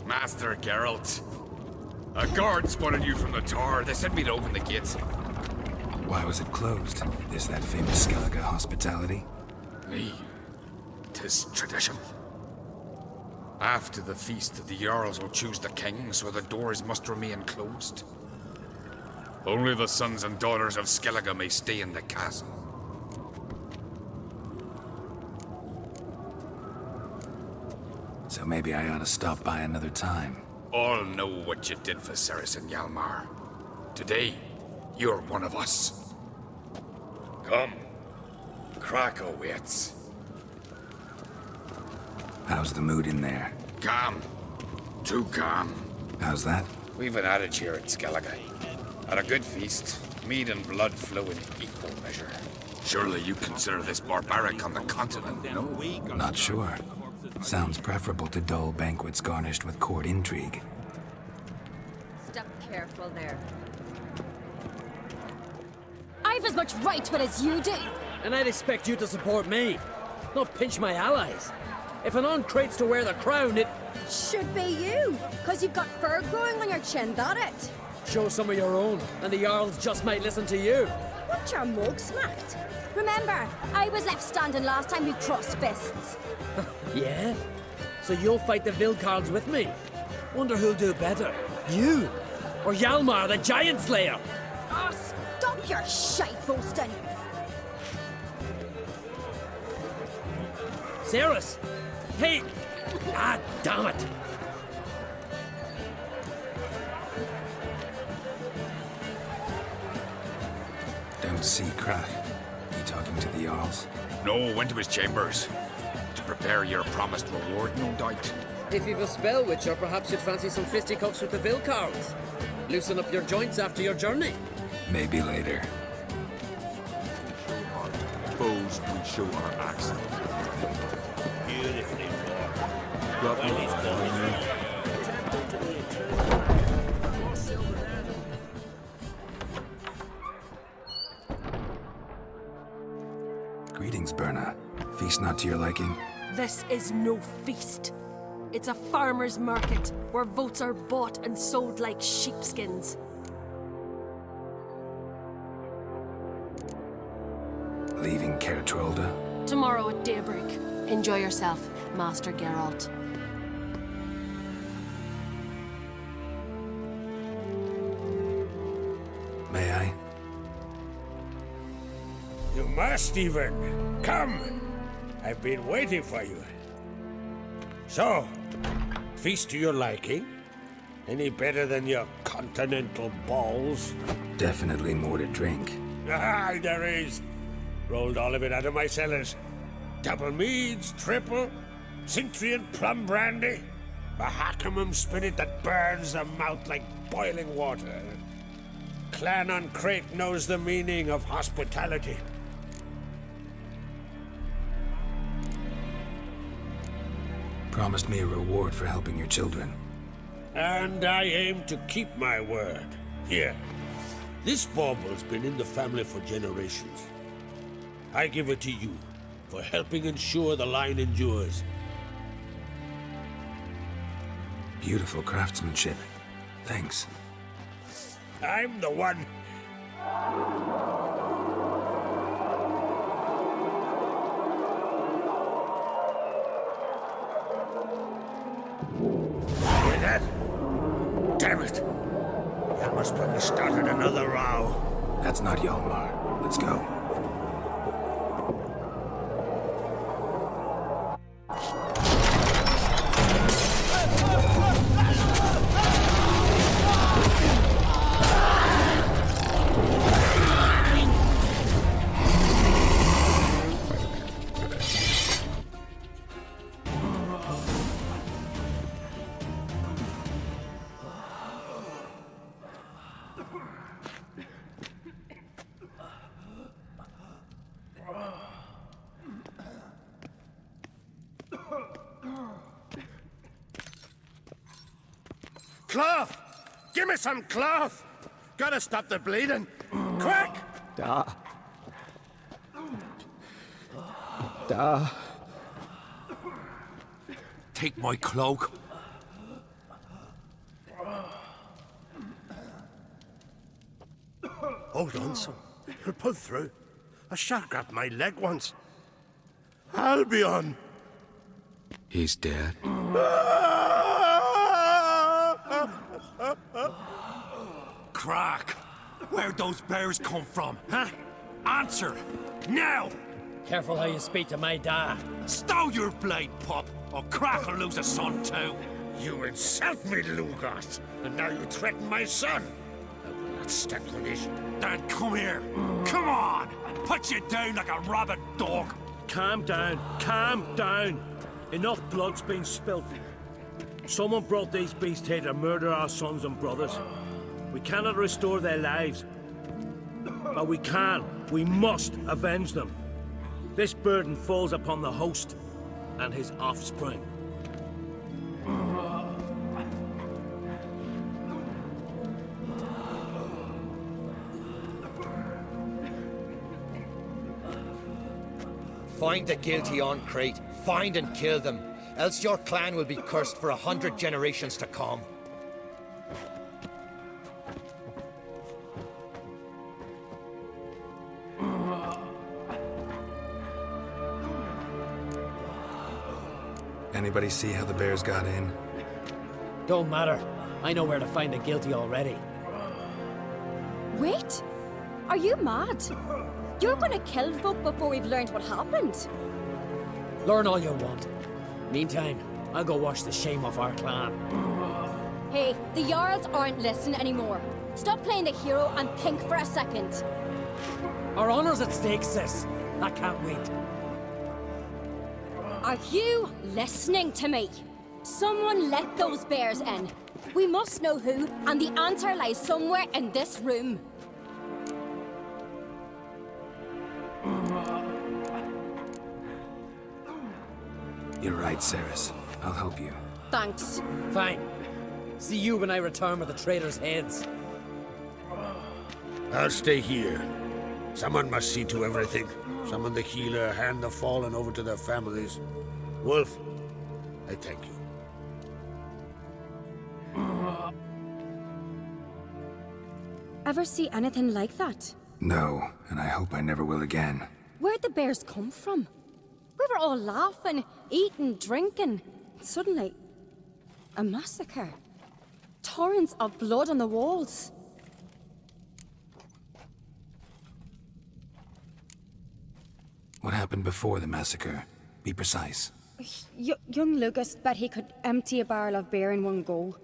Master Geralt. A guard spotted you from the tower. They sent me to open the gates. Why was it closed? Is that famous Skellige hospitality? Me. 'Tis tradition. After the feast, the Jarls will choose the king, so the doors must remain closed. Only the sons and daughters of Skellige may stay in the castle. So maybe I ought to stop by another time. All know what you did for Saracen Hjalmar. Today, you're one of us. Come. Krakow waits. How's the mood in there? Calm. Too calm. How's that? We've an adage here at Skellige. At a good feast, mead and blood flow in equal measure. Surely you consider this barbaric on the continent, no? Not sure. Sounds preferable to dull banquets garnished with court intrigue. Step careful there. I've as much right to it as you do. And I'd expect you to support me, not pinch my allies. If an uncrate's to wear the crown, it... Should be you, because you've got fur growing on your chin, that it? Show some of your own, and the Jarls just might listen to you. Want your mug smacked? Remember, I was left standing last time you crossed fists. Yeah? So you'll fight the Vilcards with me? Wonder who'll do better, you or Hjalmar the Giant Slayer? Oh, stop your shite boasting. Cerys! Hey! Ah, damn it! Don't see Krak. You talking to the Jarls? No, went to his chambers. To prepare your promised reward, no doubt. If you've a spell witcher, perhaps you'd fancy some fisticuffs with the Vilcards. Loosen up your joints after your journey. Maybe later. Foes, we show our accent. Beautifully wrought. Got Well, me. he's done. Greetings, Berna. Feast not to your liking? This is no feast. It's a farmer's market where votes are bought and sold like sheepskins. Leaving Caer Trolda? Tomorrow at daybreak. Enjoy yourself, Master Geralt. May I? You must even. Come! I've been waiting for you. So, feast to your liking? Any better than your continental balls? Definitely more to drink. Ah, there is. Rolled all of it out of my cellars. Double meads, triple, Cintrian plum brandy, a Hackamum spirit that burns the mouth like boiling water. Clan on Crate knows the meaning of hospitality. Promised me a reward for helping your children. And I aim to keep my word. Here, this bauble's been in the family for generations. I give it to you for helping ensure the line endures. Beautiful craftsmanship. Thanks. I'm the one. Hear that? Damn it! That must have started another row. That's not Hjalmar. Let's go. Cloth! Give me some cloth! Gotta stop the bleeding! Quick! Take my cloak. Hold on, son. You'll pull through. A shark grabbed my leg once. Albion! He's dead. Crack! Where'd those bears come from, huh? Answer! Now! Careful how you speak to my dad. Stow your blade, pup, or Crack will lose a son too. You insult me, Lugos, and now you threaten my son. I will not stand for this. Then come here. Come on! Put you down like a rabid dog. Calm down. Calm down. Enough blood's been spilt. Someone brought these beasts here to murder our sons and brothers. We cannot restore their lives. But we must avenge them. This burden falls upon the host and his offspring. Find the guilty on Crete. Find and kill them. Else your clan will be cursed for 100 generations to come. Anybody see how the bears got in? Don't matter. I know where to find the guilty already. Wait! Are you mad? You're gonna kill folk before we've learned what happened. Learn all you want. Meantime, I'll go wash the shame off our clan. Hey, the Jarls aren't listening anymore. Stop playing the hero and think for a second. Our honor's at stake, sis. I can't wait. Are you listening to me? Someone let those bears in. We must know who, and the answer lies somewhere in this room. You're right, Ceres. I'll help you. Thanks. Fine. See you when I return with the traitors' heads. I'll stay here. Someone must see to everything. Summon the healer, hand the fallen over to their families. Wolf, I thank you. Ever see anything like that? No, and I hope I never will again. Where'd the bears come from? We were all laughing, eating, drinking. Suddenly, a massacre. Torrents of blood on the walls. What happened before the massacre? Be precise. Young Lucas bet he could empty a barrel of beer in one go.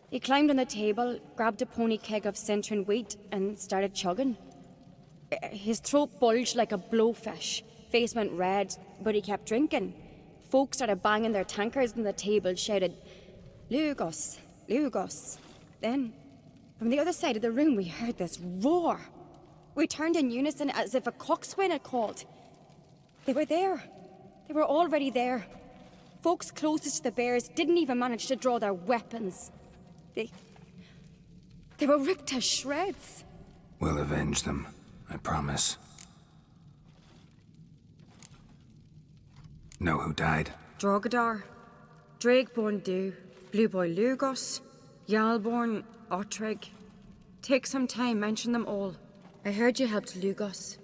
He climbed on the table, grabbed a pony keg of Cintron wheat, and started chugging. His throat bulged like a blowfish. Face went red, but he kept drinking. Folks started banging their tankards on the table, shouted, "Lugos, Lugos." Then, from the other side of the room, we heard this roar. We turned in unison as if a coxswain had called. They were there. They were already there. Folks closest to the bears didn't even manage to draw their weapons. They were ripped to shreds. We'll avenge them, I promise. Know who died? Drogadar, Drakeborn Du, Blue Boy Lugos, Yalborn, Ottrig. Take some time, mention them all. I heard you helped Lugos,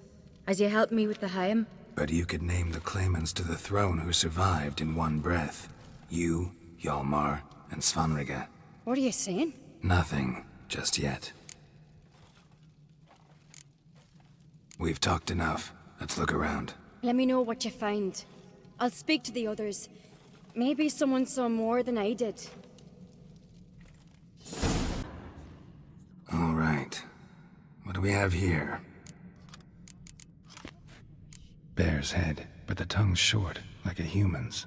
as you helped me with the Haim. But you could name the claimants to the throne who survived in one breath. You, Hjalmar, and Svanrige. What are you saying? Nothing, just yet. We've talked enough. Let's look around. Let me know what you find. I'll speak to the others. Maybe someone saw more than I did. All right. What do we have here? Bear's head, but the tongue's short, like a human's.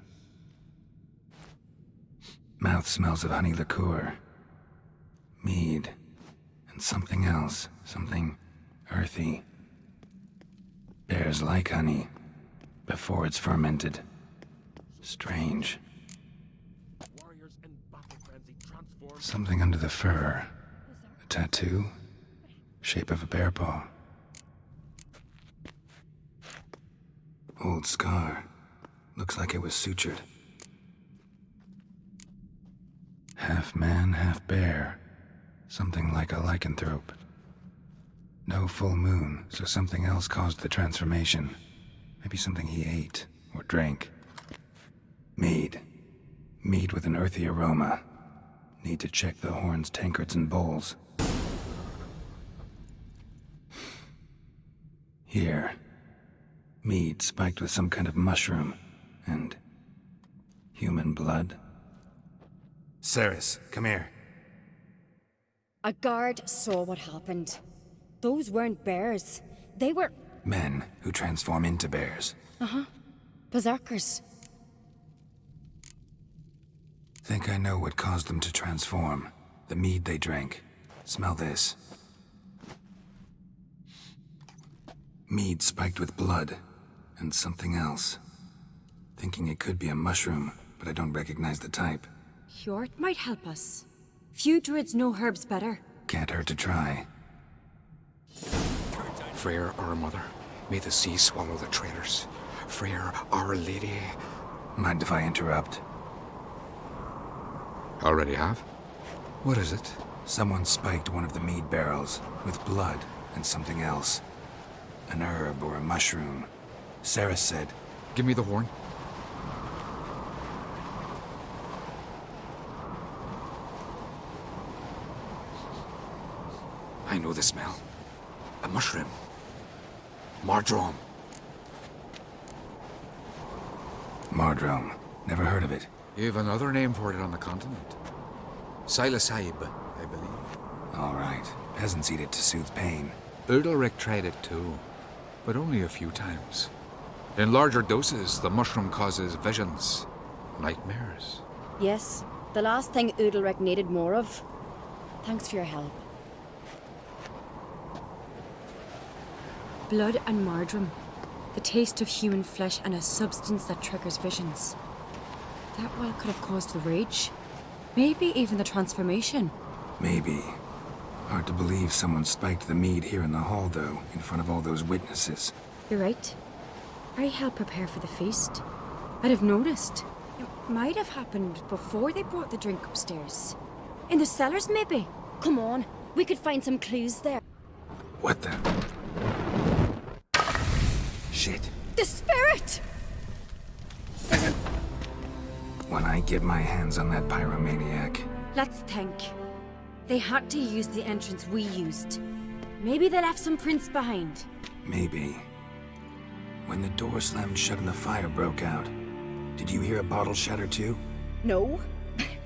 Mouth smells of honey liqueur. Mead. And something else. Something earthy. Bears like honey. Before it's fermented. Strange. Something under the fur. A tattoo. Shape of a bear paw. Old scar. Looks like it was sutured. Half man, half bear. Something like a lycanthrope. No full moon, so something else caused the transformation. Maybe something he ate or drank. Mead. Mead with an earthy aroma. Need to check the horns, tankards, and bowls. Here. Mead spiked with some kind of mushroom. And human blood. Ceres, come here. A guard saw what happened. Those weren't bears. They were... Men who transform into bears. berserkers. Think I know what caused them to transform. The mead they drank. Smell this. Mead spiked with blood. And something else. Thinking it could be a mushroom, but I don't recognize the type. Hjort might help us. Few druids know herbs better. Can't hurt to try. Freyr, our mother, may the sea swallow the traitors. Freyr, our lady. Mind if I interrupt? Already have? What is it? Someone spiked one of the mead barrels with blood and something else. An herb or a mushroom. Ceres said... Give me the horn. I know the smell. A mushroom. Mardrome. Mardrome. Never heard of it. You've another name for it on the continent. Psilocybe, I believe. All right. Peasants eat it to soothe pain. Udalric tried it too, but only a few times. In larger doses, the mushroom causes visions, nightmares. Yes, the last thing Udalric needed more of. Thanks for your help. Blood and mardrome. The taste of human flesh and a substance that triggers visions. That well could have caused the rage. Maybe even the transformation. Maybe. Hard to believe someone spiked the mead here in the hall, though, in front of all those witnesses. You're right. I helped prepare for the feast. I'd have noticed. It might have happened before they brought the drink upstairs. In the cellars, maybe. Come on, we could find some clues there. What the... Shit. The spirit! When I get my hands on that pyromaniac... Let's think. They had to use the entrance we used. Maybe they left some prints behind. Maybe. When the door slammed shut and the fire broke out, did you hear a bottle shatter too? No,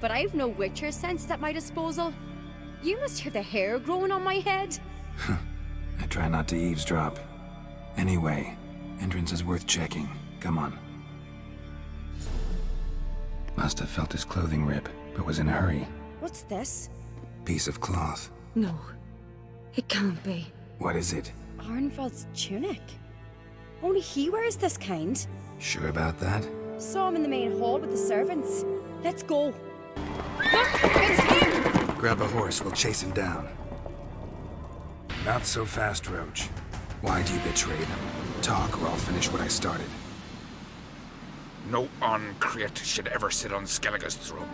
but I've no witcher sense at my disposal. You must hear the hair growing on my head. I try not to eavesdrop. Anyway, entrance is worth checking. Come on. Must have felt his clothing rip, but was in a hurry. What's this? Piece of cloth. No, it can't be. What is it? Arnvald's tunic. Only he wears this kind. Sure about that? Saw him in the main hall with the servants. Let's go. Look, it's him! Grab a horse, we'll chase him down. Not so fast, Roach. Why do you betray them? Talk, or I'll finish what I started. No Ancrate should ever sit on Skellige's throne.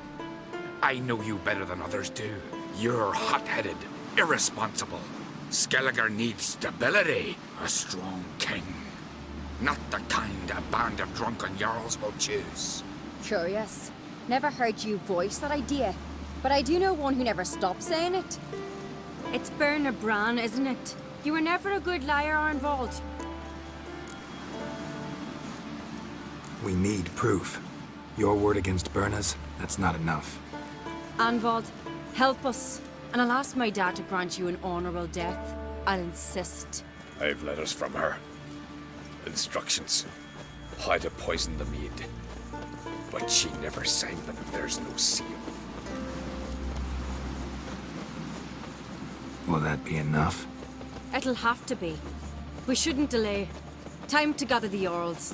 I know you better than others do. You're hot-headed, irresponsible. Skellige needs stability, a strong king. Not the kind a band of drunken jarls will choose. Curious. Never heard you voice that idea, but I do know one who never stops saying it. It's Berna Bran, isn't it? You were never a good liar, Arnvald. We need proof. Your word against Berna's, that's not enough. Arnvald, help us. And I'll ask my dad to grant you an honorable death. I'll insist. I've letters from her. Instructions. How to poison the mead. But she never signed them. There's no seal. Will that be enough? It'll have to be. We shouldn't delay. Time to gather the Jarls.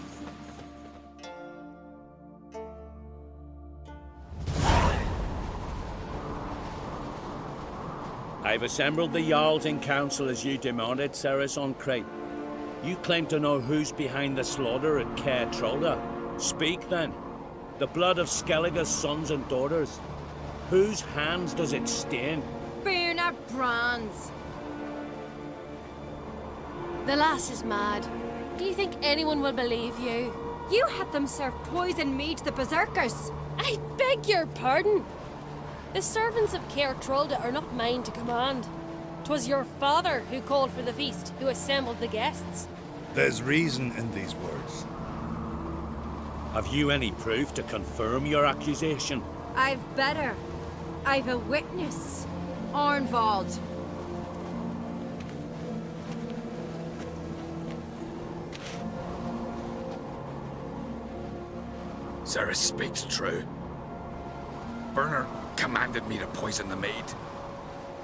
I've assembled the Jarls in council as you demanded, Ceres on Crate. You claim to know who's behind the slaughter at Caer Trolda. Speak then. The blood of Skellige's sons and daughters. Whose hands does it stain? Berna Bran's. The lass is mad. Do you think anyone will believe you? You had them serve poison mead to the berserkers. I beg your pardon. The servants of Caer Trolda are not mine to command. 'Twas your father who called for the feast, who assembled the guests. There's reason in these words. Have you any proof to confirm your accusation? I've better. I've a witness. Arnvald. Cerys speaks true. Burner commanded me to poison the maid.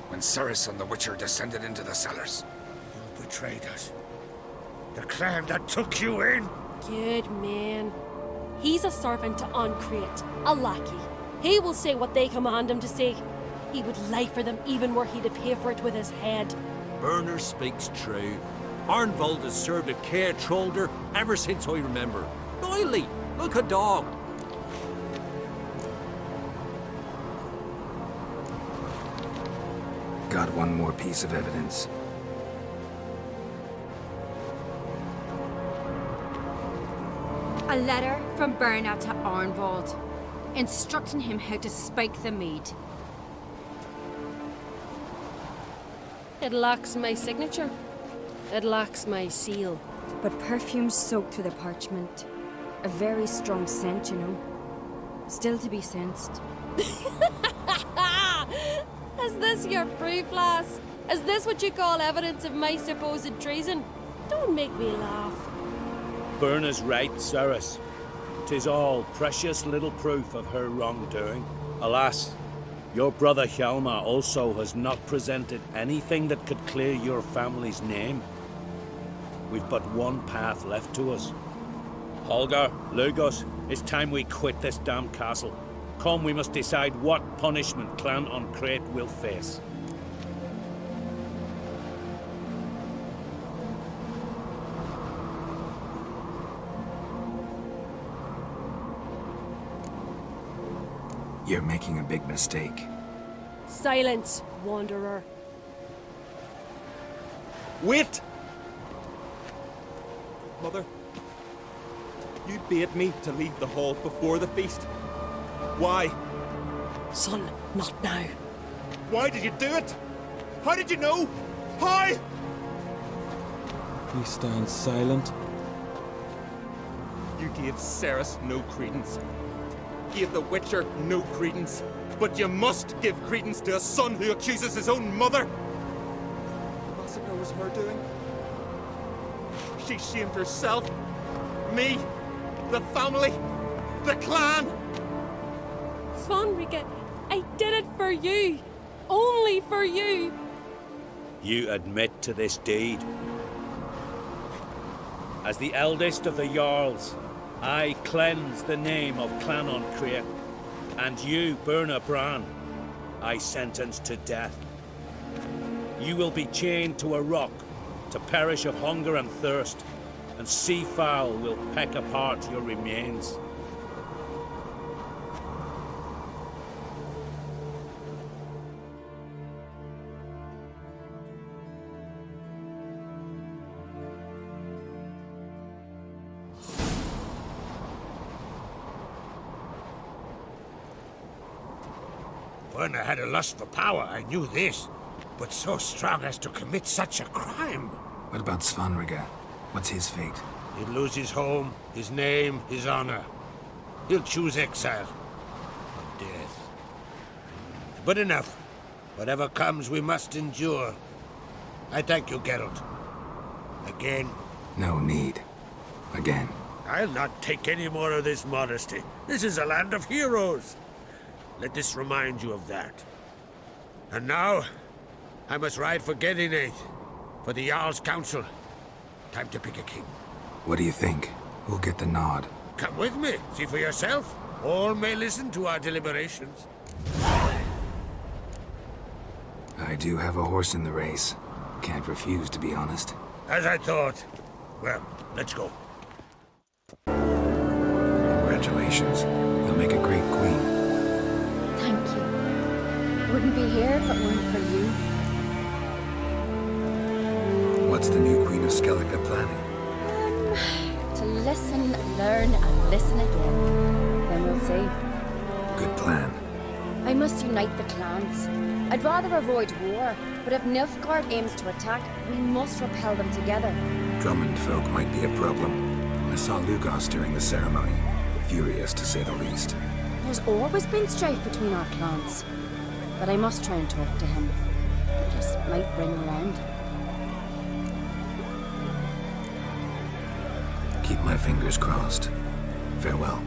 When Cerys and the Witcher descended into the cellars. You betrayed us. The clan that took you in. Good man. He's a servant to Ancrete, a lackey. He will say what they command him to say. He would lie for them even were he to pay for it with his head. Burner speaks true. Arnvald has served at Caer Trolder ever since I remember. Oily, like a dog. Got one more piece of evidence. A letter from Berna to Arnvald, instructing him how to spike the mead. It lacks my signature. It lacks my seal. But perfume soaked through the parchment. A very strong scent, you know. Still to be sensed. Is this your proof, lass? Is this what you call evidence of my supposed treason? Don't make me laugh. Burna's right, Cerys. 'Tis all precious little proof of her wrongdoing. Alas, your brother Hjalmar also has not presented anything that could clear your family's name. We've but one path left to us. Holger, Lugos, it's time we quit this damn castle. Come, we must decide what punishment Clan Ancrete will face. You're making a big mistake. Silence, wanderer. Wait! Mother, you bade me to leave the hall before the feast. Why? Son, not now. Why did you do it? How did you know? How? He stands silent. You gave Cerys no credence. Gave the Witcher no credence. But you must give credence to a son who accuses his own mother. The massacre was her doing. She shamed herself, me, the family, the clan. Svanrika, I did it for you. Only for you. You admit to this deed. As the eldest of the Jarls, I cleanse the name of Clan Ancrete, and you, Berna Bran, I sentence to death. You will be chained to a rock to perish of hunger and thirst, and seafowl will peck apart your remains. Berna had a lust for power, I knew this. But so strong as to commit such a crime. What about Svanrika? What's his fate? He'll lose his home, his name, his honor. He'll choose exile. Or death. But enough. Whatever comes, we must endure. I thank you, Geralt. Again. No need. Again. I'll not take any more of this modesty. This is a land of heroes. Let this remind you of that. And now, I must ride for Gedinate, for the Jarl's Council. Time to pick a king. What do you think? Who'll get the nod? Come with me, see for yourself. All may listen to our deliberations. I do have a horse in the race. Can't refuse, to be honest. As I thought. Well, let's go. Congratulations. You'll make a great queen. Thank you. Wouldn't be here if it weren't for you. What's the new Queen of Skellige planning? To listen, learn, and listen again. Then we'll see. Good plan. I must unite the clans. I'd rather avoid war, but if Nilfgaard aims to attack, we must repel them together. Drummond folk might be a problem. I saw Lugos during the ceremony. Furious, to say the least. There's always been strife between our clans. But I must try and talk to him. Just might bring around. Keep my fingers crossed. Farewell.